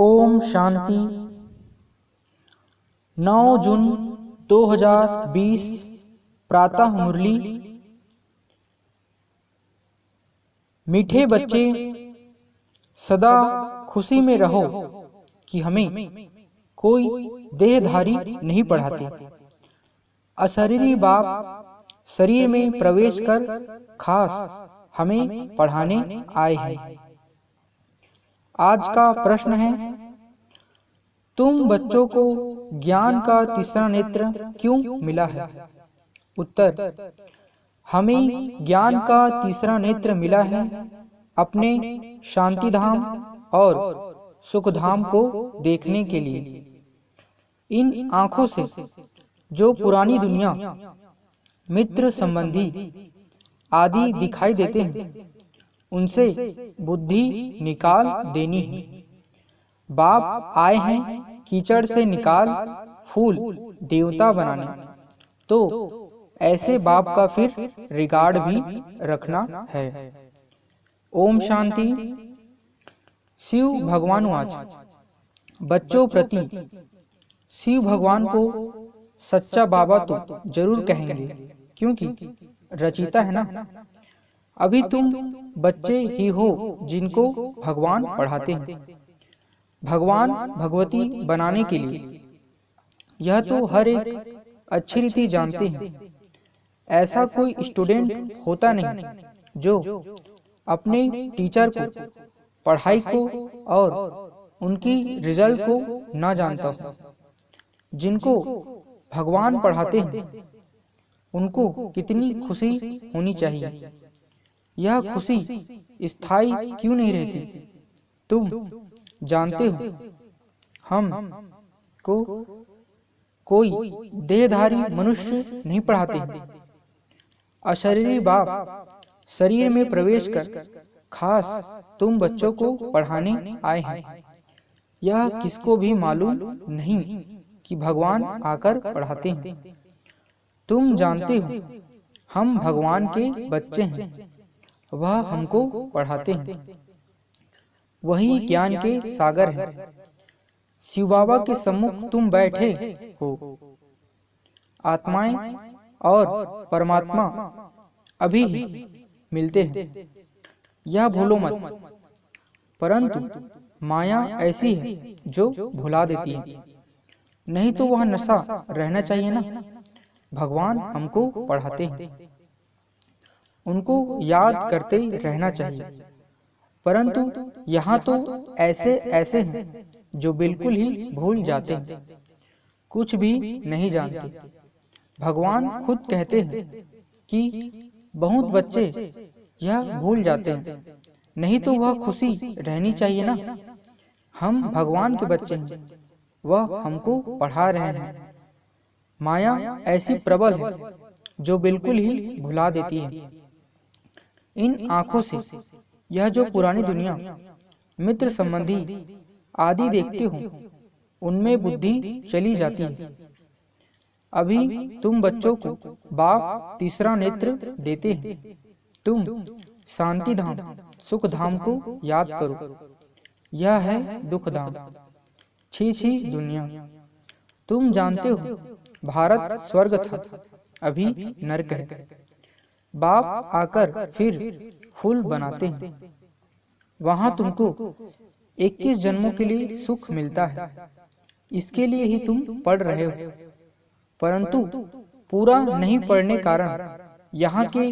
ओम शांति। 9 जून 2020 प्रातः मुरली। मीठे बच्चे, सदा खुशी में रहो कि हमें कोई देहधारी नहीं पढ़ाते। अशरीरी बाप शरीर में प्रवेश कर खास हमें पढ़ाने आए हैं। आज का प्रश्न है, तुम बच्चों को ज्ञान का तीसरा नेत्र क्यों मिला है? उत्तर, हमें ज्ञान का तीसरा नेत्र मिला है अपने शांतिधाम और सुखधाम को देखने के लिए। इन आँखों से जो पुरानी दुनिया, मित्र संबंधी आदि दिखाई देते हैं, उनसे बुद्धि निकाल देनी है। बाप आए हैं कीचड़ से निकाल फूल देवता बनाने, तो ऐसे बाप का फिर रिगार्ड भी रखना है। ओम शांति। शिव भगवान वाच। बच्चों प्रति शिव भगवान को सच्चा बाबा तो जरूर कहेंगे, क्योंकि रचिता है ना। अभी तुम बच्चे ही हो जिनको भगवान पढ़ाते हैं, भगवान भगवती बनाने के लिए। यह तो हर एक अच्छी रीति जानते हैं। ऐसा कोई स्टूडेंट होता नहीं जो अपने टीचर को, पढ़ाई को और उनकी रिजल्ट को ना जानता हो। जिनको भगवान पढ़ाते हैं उनको कितनी खुशी होनी चाहिए। यह खुशी स्थायी क्यों नहीं रहती? तुम जानते हो, हम को कोई देहधारी मनुष्य नहीं पढ़ाते हैं। अशरीरी बाप शरीर में प्रवेश कर खास तुम बच्चों को पढ़ाने आए हैं। यह किसको भी मालूम नहीं कि भगवान आकर पढ़ाते हैं। तुम जानते हो, हम भगवान के बच्चे हैं, वह हमको पढ़ाते हैं। वही ज्ञान के सागर है। शिव बाबा के सम्मुख तुम बैठे हो। आत्माएं और परमात्मा अभी मिलते हैं, यह भूलो मत। परंतु माया ऐसी है जो भुला देती है। नहीं तो वह नशा रहना चाहिए ना। भगवान हमको पढ़ाते हैं, उनको याद करते रहना चाहिए। परंतु यहाँ तो ऐसे ऐसे हैं जो बिल्कुल ही भूल जाते हैं, कुछ भी नहीं जानते। भगवान खुद कहते हैं कि बहुत बच्चे यह भूल जाते हैं। नहीं तो वह खुशी रहनी चाहिए ना। हम भगवान के बच्चे हैं, वह हमको पढ़ा रहे हैं। माया ऐसी प्रबल है जो बिल्कुल ही भुला देती है। इन आँखों से यह जो पुरानी दुनिया, मित्र संबंधी आदि देखते हो, उनमें बुद्धि चली जाती है। अभी तुम बच्चों को बाप तीसरा नेत्र देते हैं। तुम शांति धाम, सुख धाम को याद करो। यह है दुख धाम, छी छी दुनिया। तुम जानते हो, भारत स्वर्ग था, अभी नरक है। बाप आकर फिर फूल बनाते हैं। वहां तुमको 21 जन्मों के लिए सुख मिलता है। इसके लिए ही तुम पढ़ रहे हो। परंतु पूरा नहीं पढ़ने कारण यहाँ के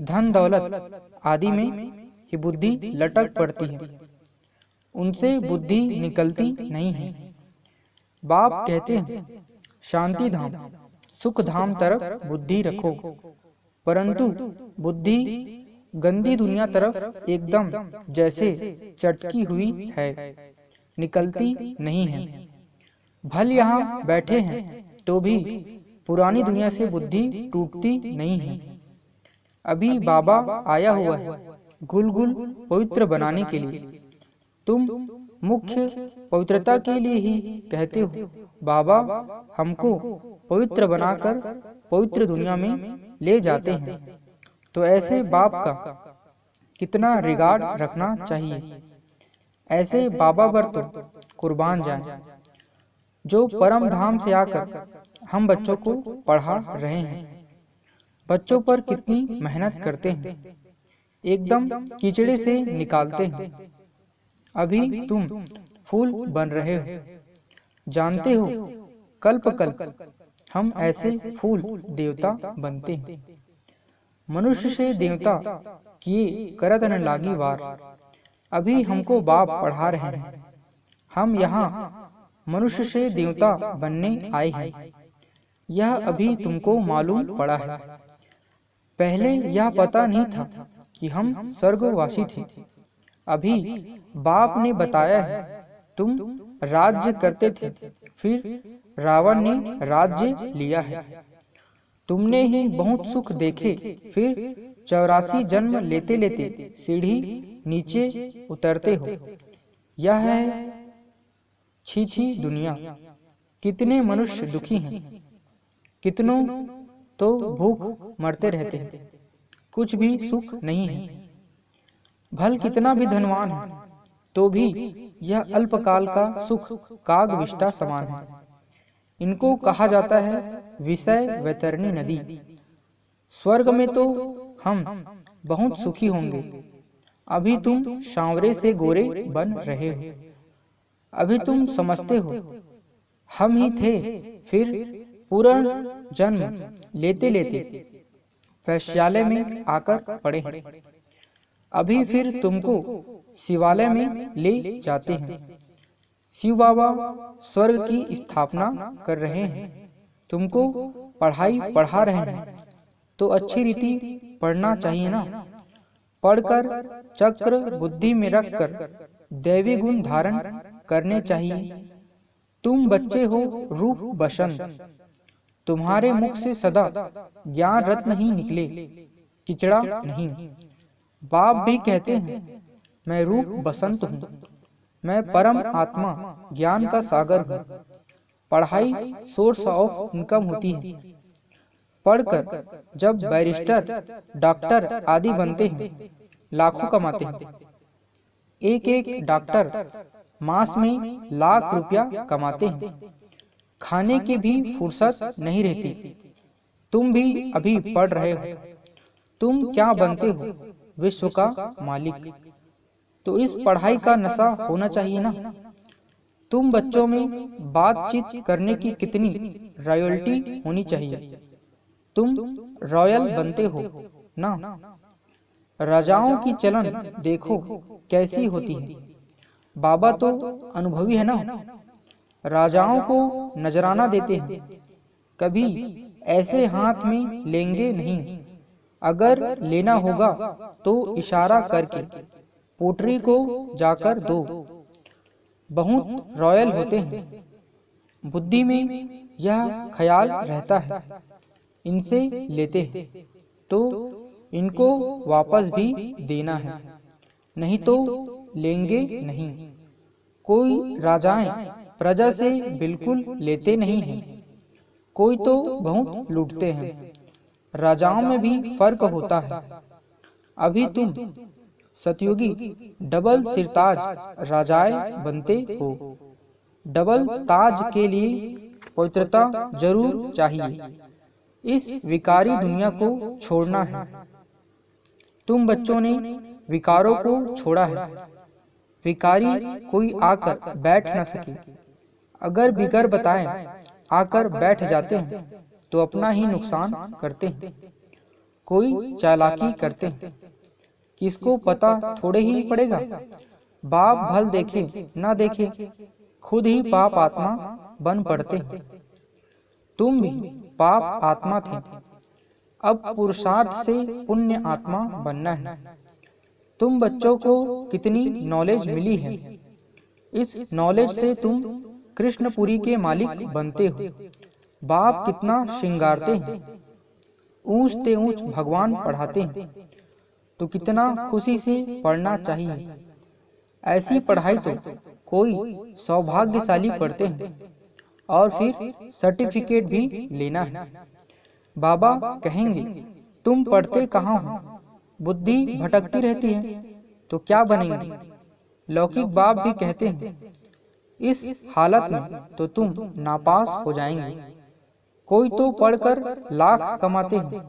धन दौलत आदि में ही बुद्धि लटक पड़ती है। उनसे बुद्धि निकलती नहीं है। बाप कहते हैं, शांति धाम, सुख धाम तरफ बुद्धि रखो। परंतु बुद्धि गंदी दुनिया तरफ एकदम जैसे चटकी हुई है, निकलती नहीं है। भल यहाँ बैठे हैं तो भी पुरानी दुनिया से बुद्धि टूटती नहीं है। अभी बाबा आया हुआ है गुल गुल पवित्र बनाने के लिए। तुम मुख्य पवित्रता के लिए ही कहते हो, बाबा हमको पवित्र बनाकर पवित्र दुनिया में ले जाते हैं। तो ऐसे बाप का कितना रिगार्ड रखना चाहिए। ऐसे बाबा पर तो कुर्बान जाएं। जो परम धाम से आकर हम बच्चों को पढ़ा रहे हैं, बच्चों पर कितनी मेहनत करते हैं, एकदम कीचड़े से निकालते हैं। अभी तुम फूल बन रहे हो, जानते हो कल्प कल्प हम ऐसे फूल देवता बनते हैं। मनुष्य से देवता किए करत न लागी वार, अभी हमको बाप पढ़ा रहे हैं। हम यहाँ मनुष्य से देवता बनने आए हैं, यह अभी तुमको मालूम पड़ा है। पहले यह पता नहीं था कि हम स्वर्गवासी थे। अभी बाप ने बताया है, तुम राज्य करते थे, फिर रावण ने राज्य लिया है। तुमने ही बहुत सुख देखे, फिर 84 जन्म लेते लेते सीढ़ी नीचे उतरते हो। यह है छी छी दुनिया। कितने मनुष्य दुखी हैं, कितनों तो भूख मरते रहते हैं, कुछ भी सुख नहीं है। भल कितना भी धनवान है, तो भी यह अल्पकाल का सुख काग विष्टा समान है। इनको कहा जाता है विषय वैतरणी नदी। स्वर्ग में तो हम बहुत सुखी होंगे। अभी तुम सांवरे से गोरे बन रहे हो। अभी तुम समझते हो हम ही थे, फिर पूर्ण जन्म लेते लेते वैश्यालय में आकर पड़े हैं। अभी फिर तुमको शिवालय में ले जाते हैं। शिव बाबा स्वर्ग की स्थापना कर रहे हैं, तुमको पढ़ाई पढ़ा रहे हैं, तो अच्छी रीति पढ़ना चाहिए ना। पढ़कर चक्र बुद्धि में रखकर दैवी गुण धारण करने चाहिए। तुम बच्चे हो रूप बसंत, तुम्हारे मुख से सदा ज्ञान रत्न ही निकले, किचड़ा नहीं। बाप भी कहते हैं मैं रूप बसंत हूँ, मैं परम आत्मा ज्ञान का सागर हूँ। पढ़ाई सोर्स ऑफ इनकम होती है। पढ़कर जब बैरिस्टर, डॉक्टर आदि बनते हैं, लाखों कमाते हैं। एक एक डॉक्टर मास में लाख रुपया कमाते हैं, खाने की भी फुर्सत नहीं रहती। तुम भी अभी पढ़ रहे हो, तुम क्या बनते हो? विश्व का मालिक। तो इस पढ़ाई का नशा होना चाहिए ना। तुम बच्चों में बातचीत करने की कितनी रॉयल्टी होनी चाहिए। तुम रॉयल बनते हो ना। राजाओं की चलन देखो कैसी होती है। बाबा तो अनुभवी है ना। राजाओं को नजराना देते हैं, कभी ऐसे हाथ में लेंगे नहीं। अगर लेना होगा तो इशारा करके पोटरी को जाकर दो। बहुत रॉयल होते हैं। बुद्धि में यह ख्याल रहता है इनसे लेते हैं तो इनको वापस भी देना है, नहीं तो लेंगे नहीं। कोई राजाएं प्रजा से बिल्कुल लेते नहीं हैं, कोई तो बहुत लूटते हैं। राजाओं में भी फर्क होता है। अभी तुम सतयुगी डबल सिरताज राजाएं बनते हो। डबल ताज के लिए पवित्रता जरूर चाहिए। इस विकारी दुनिया को छोड़ना है। तुम बच्चों ने विकारों को छोड़ा है। विकारी कोई आकर बैठ न सके। अगर बिगर बताएं आकर बैठ जाते हैं तो अपना ही नुकसान करते हैं। कोई चालाकी करते हैं, किसको पता थोड़े ही पड़ेगा। बाप भल देखे ना देखे, खुद ही पाप आत्मा बन पड़ते हैं। तुम भी पाप आत्मा थे, अब पुरुषार्थ से पुण्य आत्मा बनना है। तुम बच्चों को कितनी नॉलेज मिली है। इस नॉलेज से तुम कृष्णपुरी के मालिक बनते हो। बाप कितना श्रृंगारते हैं, ऊंच ते ऊंच भगवान पढ़ाते हैं, तो कितना खुशी से पढ़ना चाहिए। ऐसी पढ़ाई तो कोई सौभाग्यशाली पढ़ते हैं और फिर सर्टिफिकेट भी लेना है। बाबा कहेंगे तुम पढ़ते कहाँ हो, बुद्धि भटकती रहती है तो क्या बनेंगे। लौकिक बाप भी कहते हैं इस हालत में तो तुम नापास हो जाएंगे। कोई तो पढ़कर लाख कमाते हैं,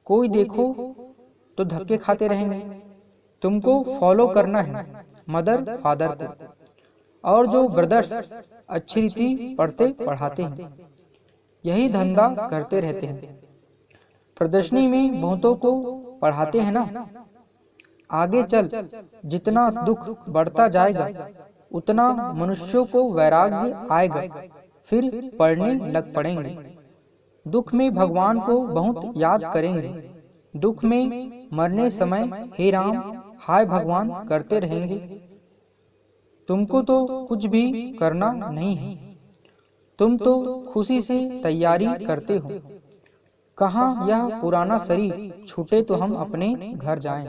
कोई देखो तो धक्के खाते रहेंगे। तुमको फॉलो करना है मदर फादर को, और जो ब्रदर्स अच्छी रीति पढ़ते पढ़ाते हैं, यही धंधा करते रहते हैं। प्रदर्शनी में बहुतों को पढ़ाते हैं ना। आगे चल जितना दुख बढ़ता जाएगा उतना मनुष्यों को वैराग्य आएगा, फिर पढ़ने लग पड़ेंगे। दुख में भगवान को बहुत याद करेंगे, दुख में मरने समय हे राम हाय भगवान करते रहेंगे। तुमको तो कुछ भी करना नहीं है, तुम तो खुशी से तैयारी करते हो। कहाँ यह पुराना शरीर छूटे तो हम अपने घर जाएं,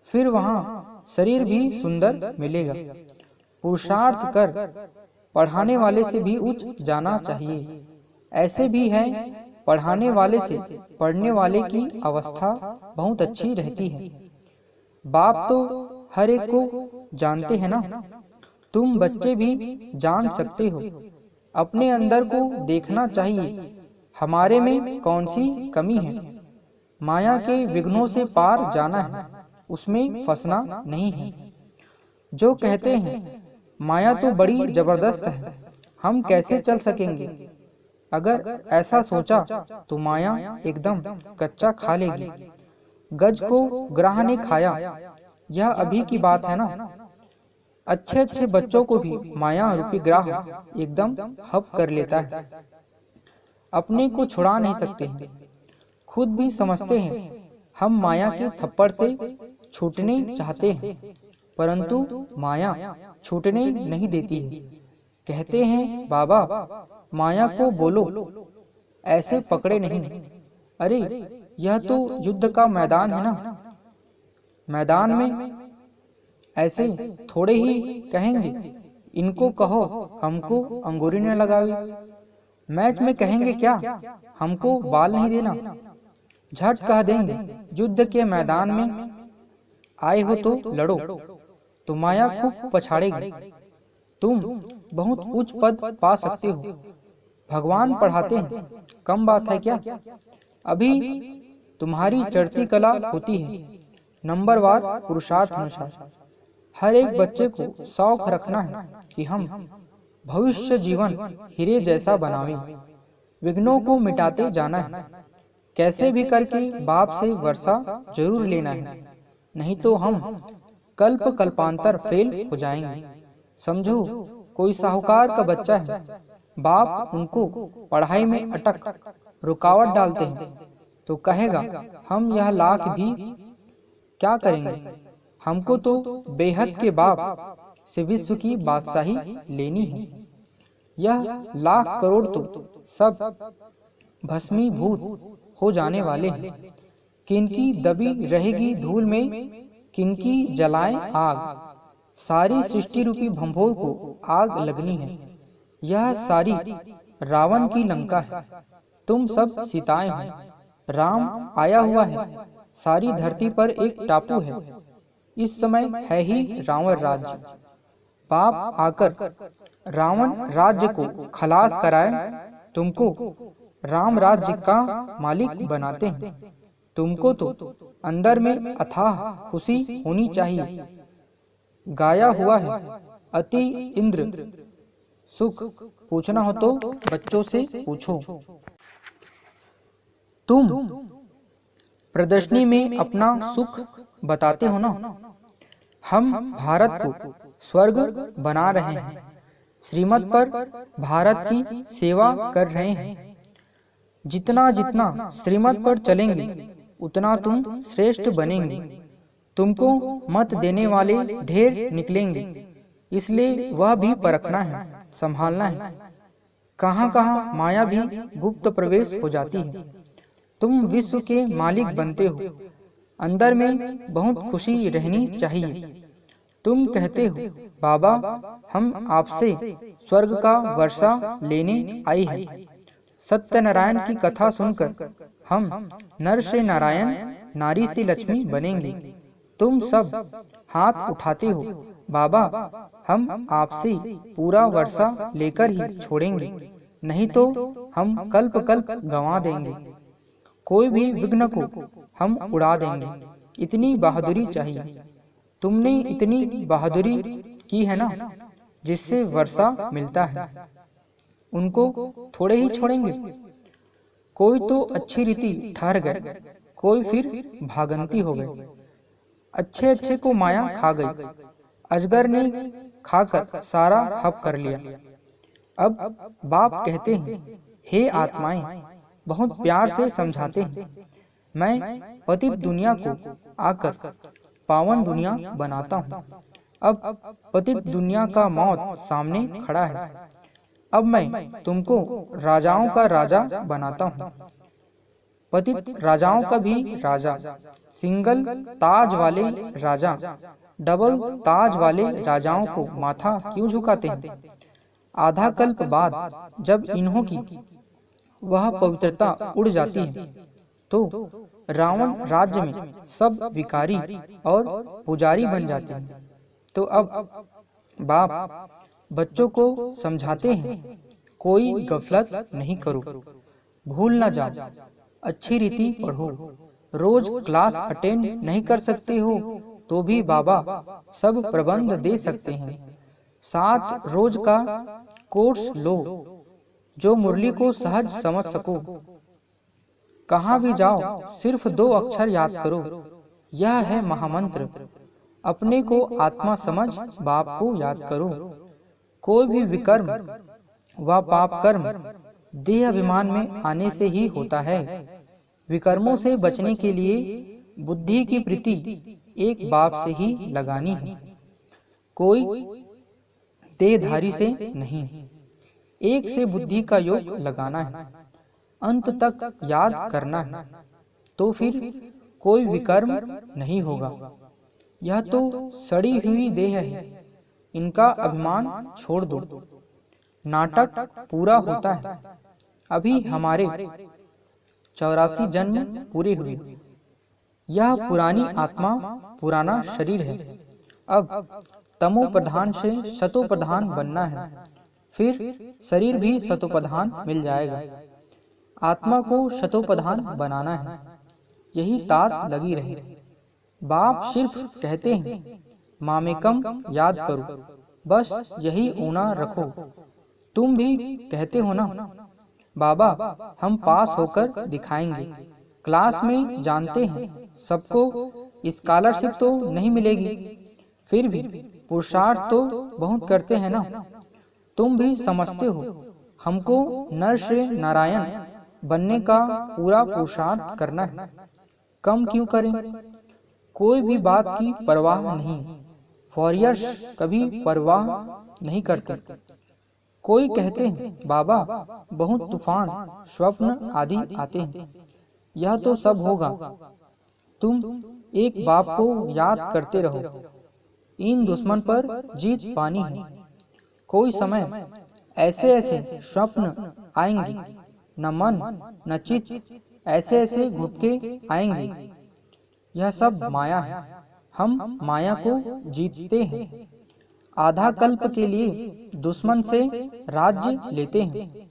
फिर वहाँ शरीर भी सुंदर मिलेगा। पुरुषार्थ कर पढ़ाने वाले से भी उच्च जाना चाहिए। ऐसे भी है पढ़ाने वाले से पढ़ने वाले की अवस्था बहुत अच्छी रहती है। बाप तो हर एक को जानते हैं ना। तुम बच्चे भी जान सकते हो। अपने अंदर को देखना चाहिए, हमारे में कौन सी कमी है। माया के विघ्नों से पार जाना है, उसमें फंसना नहीं है। जो कहते हैं माया तो बड़ी जबरदस्त है, हम कैसे चल सकेंगे। अगर ऐसा सोचा तो माया एकदम कच्चा खा लेगी। गज को ग्राह ने खाया, यह अभी की बात है ना। अच्छे अच्छे बच्चों को भी माया रूपी ग्राह एकदम हप कर लेता है। अपने को छुड़ा नहीं सकते हैं, खुद भी समझते हैं हम माया के थप्पड़ से छूटने चाहते हैं, परंतु माया छूटने नहीं देती है। कहते हैं बाबा माया को बोलो ऐसे पकड़े नहीं। अरे यह तो युद्ध का मैदान है ना। मैदान में ऐसे थोड़े ही कहेंगे इनको कहो हमको अंगूरी न लगावे। मैच में कहेंगे क्या हमको बाल नहीं देना। झट कह देंगे युद्ध के मैदान में आए हो तो लड़ो, तो माया खूब पछाड़ेगी। तुम बहुत उच्च पद पा सकते हो। भगवान पढ़ाते हैं, कम बात है क्या। अभी तुम्हारी चढ़ती कला होती है, नंबरवार पुरुषार्थ अनुसार। हर एक बच्चे को शौक रखना है कि हम भविष्य जीवन हीरे जैसा बनावें। विघ्नों को मिटाते जाना है, कैसे भी करके बाप से वर्षा जरूर लेना है, नहीं तो हम कल्प कल्पांतर फेल हो जाएंगे। समझो कोई साहूकार का बच्चा है, बाप उनको पढ़ाई में अटक रुकावट डालते हैं, तो कहेगा हम यह लाख भी क्या करेंगे। हमको तो बेहद के बाप से विश्व की बादशाही लेनी है। यह लाख करोड़ तो सब भस्मीभूत हो जाने वाले हैं। किनकी दबी रहेगी धूल में, किनकी जलाएं आग। सारी सृष्टि रूपी भंभोर को आग लगनी है। यह सारी रावण की लंका है, तुम सब सीताएं हो। राम आया हुआ है, सारी धरती पर एक टापू है। इस समय है ही रावण राज्य। बाप आकर रावण राज्य को खलास कराए, तुमको राम राज्य का मालिक बनाते हैं। तुमको तो अंदर में अथाह खुशी होनी चाहिए। गाया हुआ है अति इंद्र सुख, पूछना हो तो बच्चों से पूछो। तुम प्रदर्शनी में अपना सुख बताते हो ना। हम भारत को स्वर्ग बना रहे हैं, श्रीमत पर भारत की सेवा कर रहे हैं। जितना जितना श्रीमत पर चलेंगे उतना तुम श्रेष्ठ बनेंगे। तुमको मत देने वाले ढेर निकलेंगे, इसलिए वह भी परखना है, संभालना है। कहाँ कहाँ माया भी गुप्त प्रवेश हो जाती है। तुम विश्व के मालिक बनते हो, अंदर में बहुत खुशी रहनी चाहिए। तुम कहते हो बाबा हम आपसे स्वर्ग का वर्षा लेने आए हैं। सत्यनारायण की कथा सुनकर हम नर से नारायण, नारी से लक्ष्मी बनेंगे। तुम सब हाथ उठाते हो, बाबा, हम आपसे पूरा वर्षा लेकर ही छोड़ेंगे, नहीं तो हम कल्प कल्प गंवा देंगे। कोई भी विघ्न को हम उड़ा देंगे। इतनी बहादुरी चाहिए। तुमने इतनी बहादुरी की है ना, जिससे वर्षा मिलता है। उनको थोड़े ही छोड़ेंगे। कोई तो अच्छी रीति ठहर गए, कोई फिर भागंती हो गए। अच्छे अच्छे को माया खा गई। अजगर ने खाकर सारा हप कर लिया। अब बाप कहते हैं, हे आत्माएं, बहुत प्यार से समझाते हैं, मैं पतित दुनिया को आकर पावन दुनिया बनाता हूँ। अब पतित दुनिया का मौत सामने खड़ा है। अब मैं तुमको राजाओं का राजा बनाता हूँ। पतित राजाओं का भी राजा, सिंगल ताज वाले राजा डबल ताज वाले राजाओं को माथा क्यों झुकाते हैं? आधा कल्प बाद जब इन्हों की वह पवित्रता उड़ जाती है, तो रावण राज्य में सब विकारी और पुजारी बन जाते हैं। तो अब बाप बच्चों को समझाते हैं, कोई गफलत नहीं करो, भूल न जाओ, अच्छी रीति पढ़ो। रोज क्लास अटेंड नहीं कर सकते हो तो भी बाबा सब प्रबंध दे सकते हैं। 7 रोज का कोर्स लो, जो मुरली को सहज समझ सको। कहाँ भी जाओ सिर्फ 2 अक्षर याद करो, यह है महामंत्र। अपने को आत्मा समझ बाप को याद करो। कोई भी विकर्म व पाप कर्म देह अभिमान में आने से ही होता है। विकर्मों से बचने के लिए बुद्धि की प्रीति एक बाप से ही लगानी है, कोई देहधारी से नहीं। एक से बुद्धि का योग लगाना है, अंत तक याद करना है, तो फिर कोई विकर्म नहीं होगा। यह तो सड़ी हुई देह है, इनका अभिमान छोड़ दो। नाटक पूरा होता है। अभी हमारे 84 जन्म पूरे हुए। यह पुरानी आत्मा पुराना शरीर है। अब तमो प्रधान से सतो प्रधान बनना है, फिर शरीर भी सतो प्रधान मिल जाएगा। आत्मा को सतो प्रधान बनाना है, यही तात लगी रही। बाप सिर्फ कहते हैं, मामेकम याद करो, बस यही ऊना रखो। तुम भी कहते हो ना, बाबा हम पास होकर दिखाएंगे। क्लास में जानते हैं सबको स्कॉलरशिप तो नहीं मिलेगी, फिर भी पुरुषार्थ तो बहुत करते हैं ना। तुम भी समझते हो हमको नर से नारायण बनने का पूरा पुरुषार्थ करना है। कम क्यों करें? कोई भी बात की परवाह नहीं। वॉरियर्स कभी परवाह नहीं करते। कोई कहते हैं बाबा बहुत तूफान स्वप्न आदि आते हैं, यह तो सब होगा। तुम एक बाप को याद करते रहो। इन दुश्मन पर जीत पानी है। कोई समय ऐसे ऐसे स्वप्न आएंगे, न मन न चित्त ऐसे ऐसे घुटके आएंगे। यह सब माया है, हम माया को जीतते हैं। आधा कल्प के लिए दुश्मन से राज्य लेते हैं,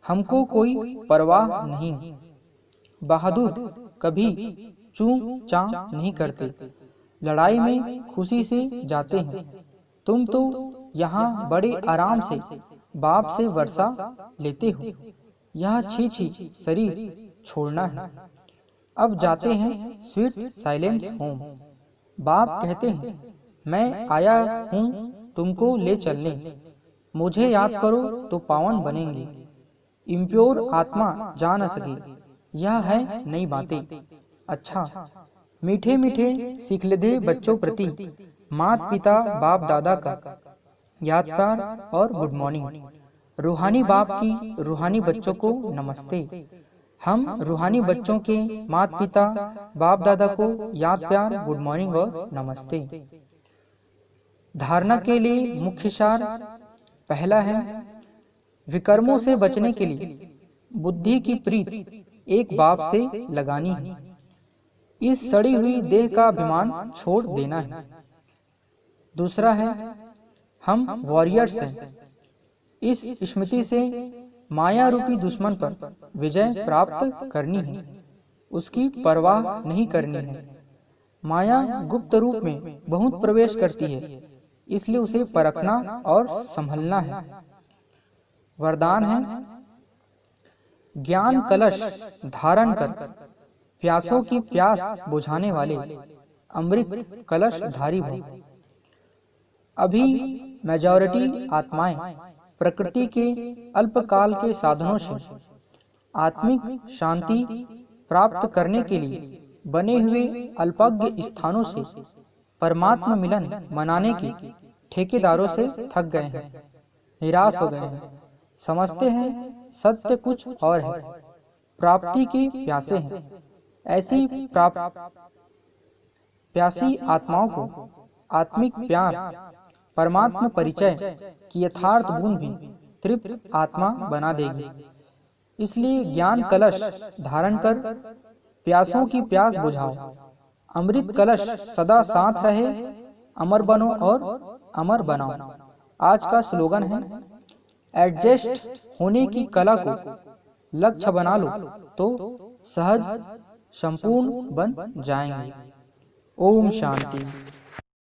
हमको कोई परवाह नहीं। बहादुर कभी चूं चां नहीं करते, लड़ाई में खुशी से जाते हैं। तुम तो यहाँ बड़े आराम से बाप से वर्षा लेते हो। यह छी छी शरीर छोड़ना है। अब जाते हैं स्वीट साइलेंस होम। बाप कहते हैं, मैं आया हूँ तुमको ले चलने। मुझे याद करो तो पावन बनेंगे। इम्प्योर आत्मा जा न सके, यह है नई बातें। अच्छा, मीठे मीठे सिखलदे बच्चों प्रति माता पिता बाप दादा का याद प्यार और गुड मॉर्निंग। रूहानी बाप की रूहानी बच्चों को नमस्ते। हम रूहानी बच्चों के माता पिता बाप दादा को याद प्यार गुड मॉर्निंग और नमस्ते। धारणा के लिए मुख्य सार पहला है, विकर्मों से बचने के लिए बुद्धि की प्रीत एक बाप से लगानी है। इस सड़ी हुई देह का अभिमान छोड़ देना है। दूसरा है हम वॉरियर्स हैं। इस स्मृति से माया रूपी दुश्मन पर विजय प्राप्त करनी है, उसकी परवाह नहीं करनी है। माया गुप्त रूप में बहुत प्रवेश करती है, इसलिए उसे परखना और संभलना है। वरदान है ज्ञान कलश धारण कर प्यासों की प्यास बुझाने वाले अमृत कलश धारी भव। अभी मेजॉरिटी आत्माएं प्रकृति के अल्पकाल के साधनों से आत्मिक शांति प्राप्त करने के लिए बने हुए अल्पज्ञ स्थानों से परमात्मा मिलन मनाने के ठेकेदारों से थक गए हैं, निराश हो गए हैं। समझते हैं सत्य कुछ और है, प्राप्ति के प्यासे हैं। ऐसी प्यासी आत्माओं को आत्मिक प्यार परमात्मा परिचय की यथार्थ बूंद भी तृप्त आत्मा बना देगी। इसलिए ज्ञान कलश धारण कर प्यासों की प्यास बुझाओ, अमृत कलश सदा साथ रहे, अमर बनो और अमर बनाओ। आज का स्लोगन है एडजस्ट होने की कला को लक्ष्य बना लो तो सहज संपूर्ण बन जाएंगे। ओम शांति।